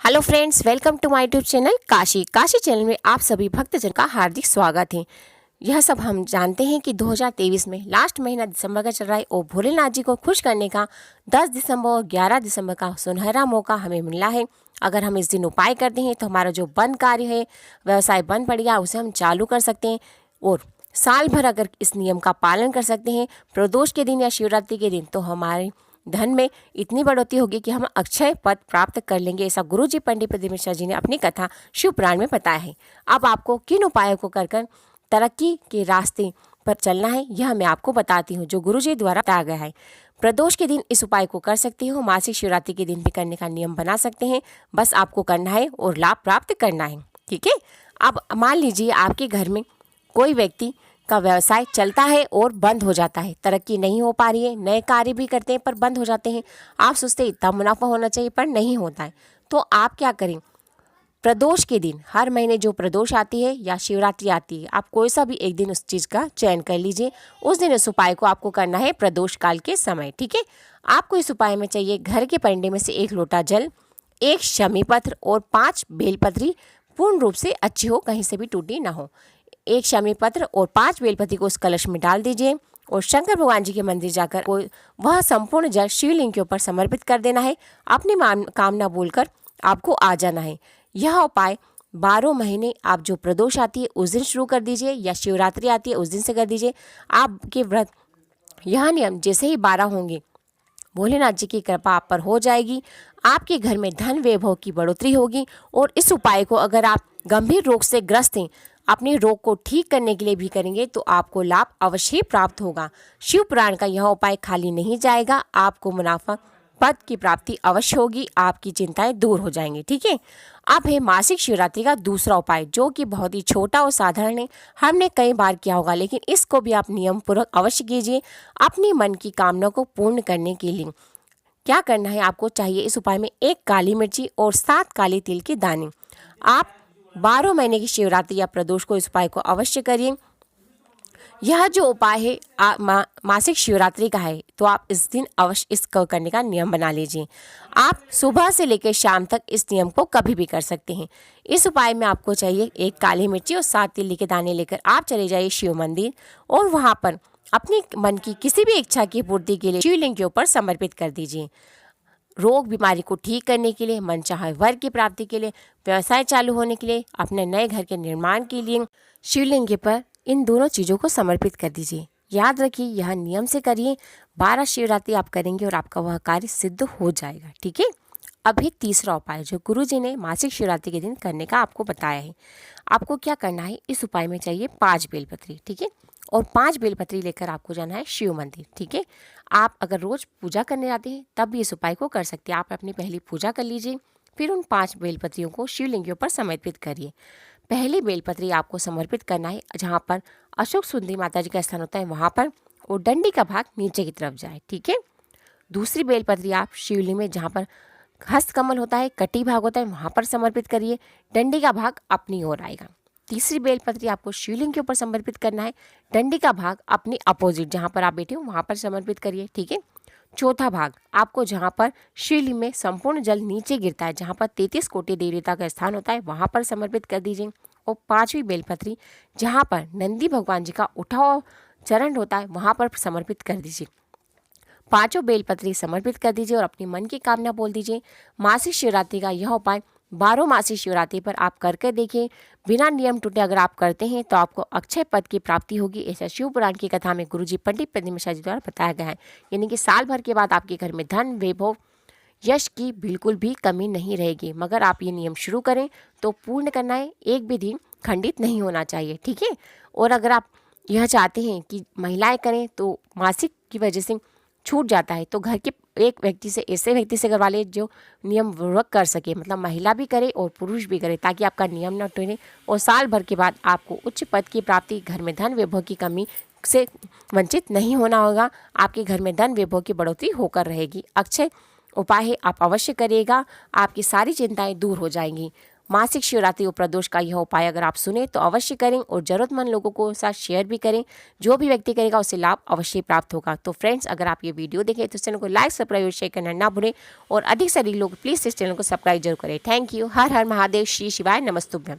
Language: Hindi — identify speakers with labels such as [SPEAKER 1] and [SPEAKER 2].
[SPEAKER 1] Hello friends, welcome to my YouTube channel Kashi channel में आप सभी भक्तजन का हार्दिक स्वागत है। यह सब हम जानते हैं कि 2023 में लास्ट महीना दिसंबर का चल रहा है और भोलेनाथ जी को खुश करने का 10 दिसंबर और 11 दिसंबर का सुनहरा मौका हमें मिला है। अगर हम इस दिन उपाय करते हैं तो हमारा जो बंद कार्य है, व्यवसाय बंद पड़ गया, उसे हम चालू कर सकते हैं। और साल भर अगर इस नियम का पालन कर सकते हैं, प्रदोष के दिन या शिवरात्रि के दिन, तो हमारे धन में इतनी बढ़ोतरी होगी कि हम अक्षय पद प्राप्त कर लेंगे। ऐसा गुरुजी पंडित प्रदीप मिश्रा जी ने अपनी कथा शिव पुराण में बताया है। अब आपको किन उपायों को कर तरक्की के रास्ते पर चलना है, यह मैं आपको बताती हूँ, जो गुरुजी द्वारा बताया गया है। प्रदोष के दिन इस उपाय को कर सकते हो, मासिक शिवरात्रि के दिन भी करने का नियम बना सकते हैं। बस आपको करना है और लाभ प्राप्त करना है। ठीक है। अब मान लीजिए आपके घर में कोई व्यक्ति का व्यवसाय चलता है और बंद हो जाता है, तरक्की नहीं हो पा रही है, नए कार्य भी करते हैं पर बंद हो जाते हैं। आप सोचते हैं इतना मुनाफा होना चाहिए पर नहीं होता है, तो आप क्या करें? प्रदोष के दिन, हर महीने जो प्रदोष आती है या शिवरात्रि आती है, आप कोई सा भी एक दिन उस चीज़ का चयन कर लीजिए। उस दिन इस उपाय को आपको करना है प्रदोष काल के समय। ठीक है। आपको इस उपाय में चाहिए घर के पंडे में से 1 लोटा जल, 1 शमी पत्र और 5 बेलपत्री, पूर्ण रूप से अच्छी हो, कहीं से भी टूटी ना हो। 1 शमी पत्र और 5 बेलपत्री को उस कलश में डाल दीजिए और शंकर भगवान जी के मंदिर जाकर वह संपूर्ण जल शिवलिंग के ऊपर समर्पित कर देना है। अपनी कामना बोलकर आपको आ जाना है। यह उपाय 12 महीने आप जो प्रदोष आती है उस दिन शुरू कर दीजिए या शिवरात्रि आती है उस दिन से कर दीजिए। आपके व्रत, यह नियम जैसे ही 12 होंगे, भोलेनाथ जी की कृपा आप पर हो जाएगी। आपके घर में धन वैभव की बढ़ोतरी होगी। और इस उपाय को अगर आप गंभीर रोग से ग्रस्त हैं, अपने रोग को ठीक करने के लिए भी करेंगे तो आपको लाभ अवश्य प्राप्त होगा। शिव पुराण का यह उपाय खाली नहीं जाएगा, आपको मुनाफा पद की प्राप्ति अवश्य होगी, आपकी चिंताएं दूर हो जाएंगी। ठीक है। अब है मासिक शिवरात्रि का दूसरा उपाय, जो कि बहुत ही छोटा और साधारण है। हमने कई बार किया होगा, लेकिन इसको भी आप नियम पूर्वक अवश्य कीजिए अपनी मन की कामना को पूर्ण करने के लिए। क्या करना है? आपको चाहिए इस उपाय में 1 काली मिर्ची और 7 काले तिल के दाने। आप 12 महीने की शिवरात्रि या प्रदोष को इस उपाय को अवश्य करिए। यह जो उपाय है मासिक शिवरात्रि का है, तो आप इस दिन अवश्य इसको करने का नियम बना लीजिए। आप सुबह से लेकर शाम तक इस नियम को कभी भी कर सकते हैं। इस उपाय में आपको चाहिए 1 काली मिर्ची और 7 तिल के दाने लेकर आप चले जाइए शिव मंदिर और वहाँ पर अपनी मन की किसी भी इच्छा की पूर्ति के लिए शिवलिंग के ऊपर समर्पित कर दीजिए। रोग बीमारी को ठीक करने के लिए, मनचाहे वर की प्राप्ति के लिए, व्यवसाय चालू होने के लिए, अपने नए घर के निर्माण के लिए शिवलिंग पर इन दोनों चीज़ों को समर्पित कर दीजिए। याद रखिए, यह नियम से करिए। 12 शिवरात्रि आप करेंगे और आपका वह कार्य सिद्ध हो जाएगा। ठीक है। अभी तीसरा उपाय जो गुरुजी ने मासिक शिवरात्रि के दिन करने का आपको बताया है। आपको क्या करना है? इस उपाय में चाहिए 5 बेलपत्री। ठीक है। और 5 बेलपत्री लेकर आपको जाना है शिव मंदिर। ठीक है। आप अगर रोज पूजा करने जाते हैं तब भी इस उपाय को कर सकते हैं। आप अपनी पहली पूजा कर लीजिए, फिर उन 5 बेलपत्रियों को शिवलिंग के ऊपर समर्पित करिए। पहली बेलपत्री आपको समर्पित करना है जहाँ पर अशोक सुंदरी माता जी का स्थान होता है वहाँ पर, और डंडी का भाग नीचे की तरफ जाए। ठीक है। दूसरी बेलपत्री आप शिवलिंग में जहाँ पर हस्त कमल होता है, कटी भाग होता है, वहाँ पर समर्पित करिए। डंडी का भाग अपनी ओर आएगा। तीसरी बेलपत्री आपको शिवलिंग के ऊपर समर्पित करना है। डंडी का भाग अपनी अपोजिट जहाँ पर आप बैठे हो वहाँ पर समर्पित करिए। ठीक है। चौथा भाग आपको जहाँ पर शिवलिंग में संपूर्ण जल नीचे गिरता है, जहाँ पर 33 कोटि देवी देवता का स्थान होता है, वहाँ पर समर्पित कर दीजिए। और 5वीं बेलपत्री जहाँ पर नंदी भगवान जी का उठा हुआ चरण होता है वहाँ पर समर्पित कर दीजिए। 5 बेलपत्री समर्पित कर दीजिए और अपनी मन की कामना बोल दीजिए। मासिक शिवरात्रि का यह उपाय 12 मासिक शिवरात्रि पर आप करके देखिए। बिना नियम टूटे अगर आप करते हैं तो आपको अक्षय पद की प्राप्ति होगी। ऐसा शिव पुराण की कथा में गुरुजी पंडित प्रदीप मिश्रा जी द्वारा बताया गया है। यानी कि साल भर के बाद आपके घर में धन वैभव यश की बिल्कुल भी कमी नहीं रहेगी। मगर आप ये नियम शुरू करें तो पूर्ण करना है, एक भी दिन खंडित नहीं होना चाहिए। ठीक है। और अगर आप यह चाहते हैं कि महिलाएं करें तो मासिक की वजह से छूट जाता है, तो घर के एक व्यक्ति से, ऐसे व्यक्ति से करवा ले जो नियम पूर्वक कर सके, मतलब महिला भी करे और पुरुष भी करे, ताकि आपका नियम न टूटे और साल भर के बाद आपको उच्च पद की प्राप्ति, घर में धन वैभव की कमी से वंचित नहीं होना होगा। आपके घर में धन वैभव की बढ़ोतरी होकर रहेगी। अक्षय उपाय है, आप अवश्य करिएगा, आपकी सारी चिंताएं दूर हो जाएंगी। मासिक शिवरात्रि और प्रदोष का यह उपाय अगर आप सुने तो अवश्य करें और जरूरतमंद लोगों को साथ शेयर भी करें। जो भी व्यक्ति करेगा उसे लाभ अवश्य प्राप्त होगा। तो फ्रेंड्स, अगर आप ये वीडियो देखें तो चैनल को लाइक सब्सक्राइब और शेयर करना ना भूलें और अधिक से अधिक लोग प्लीज़ इस चैनल को सब्सक्राइब जरूर करें। Thank you. हर हर महादेव। श्री शिवाय नमस्तुभ्यम।